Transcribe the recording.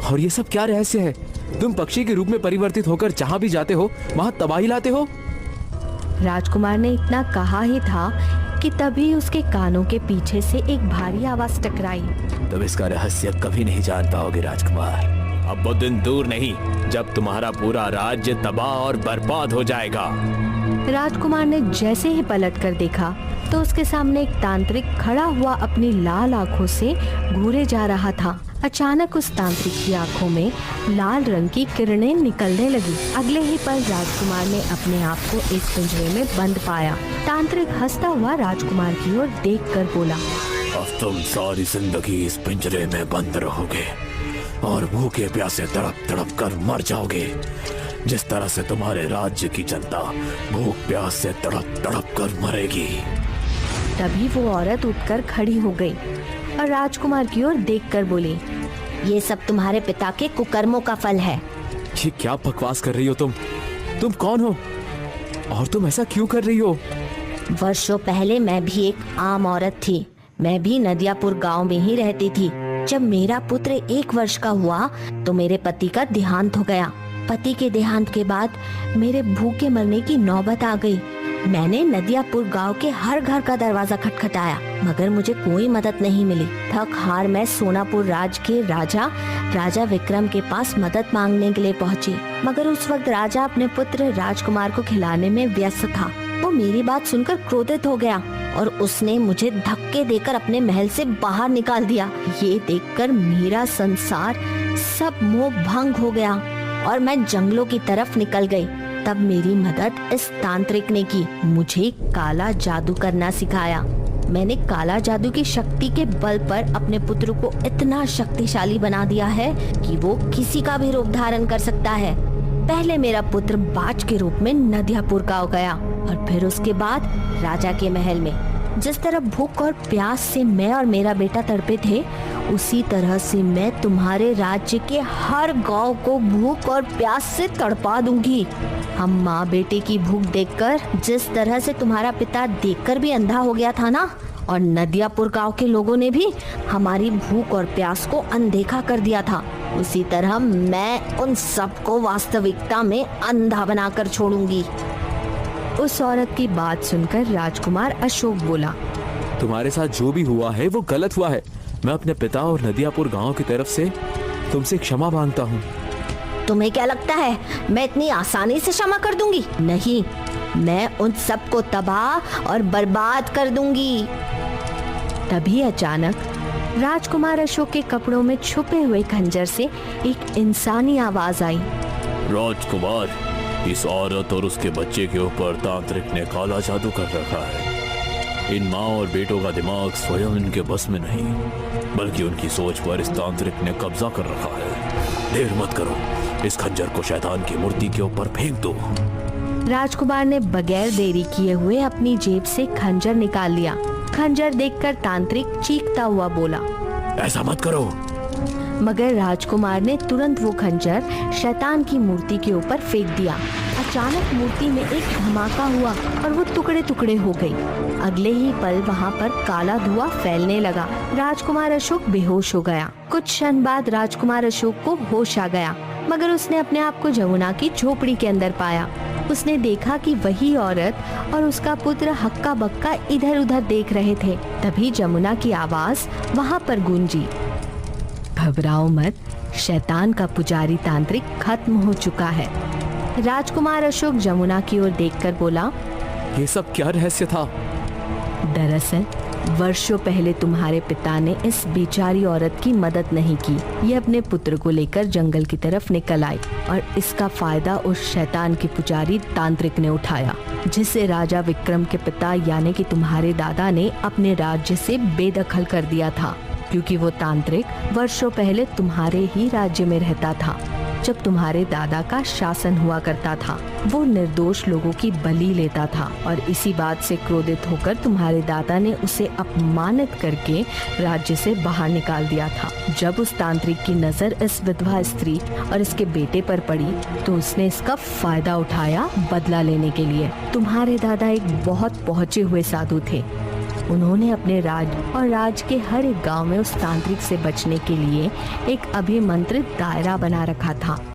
और ये सब क्या रहस्य है? तुम पक्षी के रूप में परिवर्तित होकर जहाँ भी जाते हो वहाँ तबाही लाते हो। राजकुमार ने इतना कहा ही था कि तभी उसके कानों के पीछे से एक भारी आवाज टकराई। तुम इसका रहस्य कभी नहीं जान पाओगे राजकुमार। अब वो दिन दूर नहीं जब तुम्हारा पूरा राज्य तबाह और बर्बाद हो जाएगा। राजकुमार ने जैसे ही पलट कर देखा तो उसके सामने एक तांत्रिक खड़ा हुआ अपनी लाल आंखों से घूरे जा रहा था। अचानक उस तांत्रिक की आंखों में लाल रंग की किरणें निकलने लगी। अगले ही पल राजकुमार ने अपने आप को एक पिंजरे में बंद पाया। तांत्रिक हंसता हुआ राजकुमार की ओर देखकर बोला, अब तुम सारी जिंदगी इस पिंजरे में बंद रहोगे और भूखे प्यासे तड़प तड़प कर मर जाओगे, जिस तरह से तुम्हारे राज्य की जनता भूख प्यास से तड़प तड़प कर मरेगी। तभी वो औरत उठकर खड़ी हो गई और राजकुमार की ओर देखकर बोली, ये सब तुम्हारे पिता के कुकर्मों का फल है। ये क्या बकवास कर रही हो तुम कौन हो और तुम ऐसा क्यों कर रही हो? वर्षों पहले मैं भी एक आम औरत थी। मैं भी नदियापुर गांव में ही रहती थी। जब मेरा पुत्र 1 वर्ष का हुआ तो मेरे पति का देहांत हो गया। पति के देहांत के बाद मेरे भूखे मरने की नौबत आ गई। मैंने नदियापुर गांव के हर घर का दरवाजा खटखटाया, मगर मुझे कोई मदद नहीं मिली। थक हार मैं सोनापुर राज के राजा विक्रम के पास मदद मांगने के लिए पहुंची, मगर उस वक्त राजा अपने पुत्र राजकुमार को खिलाने में व्यस्त था। वो मेरी बात सुनकर क्रोधित हो गया और उसने मुझे धक्के देकर अपने महल से बाहर निकाल दिया। ये देखकर मेरा संसार सब मोह भंग हो गया और मैं जंगलों की तरफ निकल गई। तब मेरी मदद इस तांत्रिक ने की। मुझे काला जादू करना सिखाया। मैंने काला जादू की शक्ति के बल पर अपने पुत्र को इतना शक्तिशाली बना दिया है कि वो किसी का भी रूप धारण कर सकता है। पहले मेरा पुत्र बाज के रूप में नदियापुर गांव गया और फिर उसके बाद राजा के महल में। जिस तरह भूख और प्यास से मैं और मेरा बेटा तड़पे थे, उसी तरह से मैं तुम्हारे राज्य के हर गांव को भूख और प्यास से तड़पा दूंगी। हम माँ बेटे की भूख देखकर जिस तरह से तुम्हारा पिता देखकर भी अंधा हो गया था ना, और नदियापुर गांव के लोगों ने भी हमारी भूख और प्यास को अनदेखा कर दिया था, उसी तरह मैं उन सबको वास्तविकता में अंधा बनाकर छोड़ूंगी। उस औरत की बात सुनकर राजकुमार अशोक बोला, तुम्हारे साथ जो भी हुआ है वो गलत हुआ है। मैं अपने पिता और नदियापुर गांव की तरफ से तुमसे क्षमा मांगता हूँ। तुम्हें क्या लगता है मैं इतनी आसानी से क्षमा कर दूंगी? नहीं, मैं उन सबको तबाह और बर्बाद कर दूंगी। तभी अचानक राजकुमार अशोक के कपड़ों में छुपे हुए खंजर से एक इंसानी आवाज आई। राजकुमार, इस औरत और उसके बच्चे के ऊपर तांत्रिक ने काला जादू कर रखा है। इन माँ और बेटों का दिमाग स्वयं इनके बस में नहीं, बल्कि उनकी सोच पर इस तांत्रिक ने कब्जा कर रखा है। देर मत करो, इस खंजर को शैतान की मूर्ति के ऊपर फेंक दो। राजकुमार ने बगैर देरी किए हुए अपनी जेब से खंजर निकाल लिया। खंजर देखकर तांत्रिक चीखता हुआ बोला, ऐसा मत करो। मगर राजकुमार ने तुरंत वो खंजर शैतान की मूर्ति के ऊपर फेंक दिया। अचानक मूर्ति में एक धमाका हुआ और वो टुकड़े टुकड़े हो गई। अगले ही पल वहाँ पर काला धुआं फैलने लगा। राजकुमार अशोक बेहोश हो गया। कुछ क्षण बाद राजकुमार अशोक को होश आ गया, मगर उसने अपने आप को जमुना की झोपड़ी के अंदर पाया। उसने देखा कि वही औरत और उसका पुत्र हक्का बक्का इधर उधर देख रहे थे। तभी जमुना की आवाज वहाँ पर गूंजी, घबराओ मत, शैतान का पुजारी तांत्रिक खत्म हो चुका है। राजकुमार अशोक जमुना की ओर देखकर बोला, ये सब क्या रहस्य था? दरअसल वर्षों पहले तुम्हारे पिता ने इस बेचारी औरत की मदद नहीं की। ये अपने पुत्र को लेकर जंगल की तरफ निकल आई और इसका फायदा उस शैतान के पुजारी तांत्रिक ने उठाया, जिसे राजा विक्रम के पिता यानी कि तुम्हारे दादा ने अपने राज्य से बेदखल कर दिया था, क्योंकि वो तांत्रिक वर्षों पहले तुम्हारे ही राज्य में रहता था। जब तुम्हारे दादा का शासन हुआ करता था, वो निर्दोष लोगों की बलि लेता था और इसी बात से क्रोधित होकर तुम्हारे दादा ने उसे अपमानित करके राज्य से बाहर निकाल दिया था। जब उस तांत्रिक की नजर इस विधवा स्त्री और इसके बेटे पर पड़ी तो उसने इसका फायदा उठाया बदला लेने के लिए। तुम्हारे दादा एक बहुत पहुँचे हुए साधु थे। उन्होंने अपने राज और राज के हर एक गांव में उस तांत्रिक से बचने के लिए एक अभिमंत्रित दायरा बना रखा था।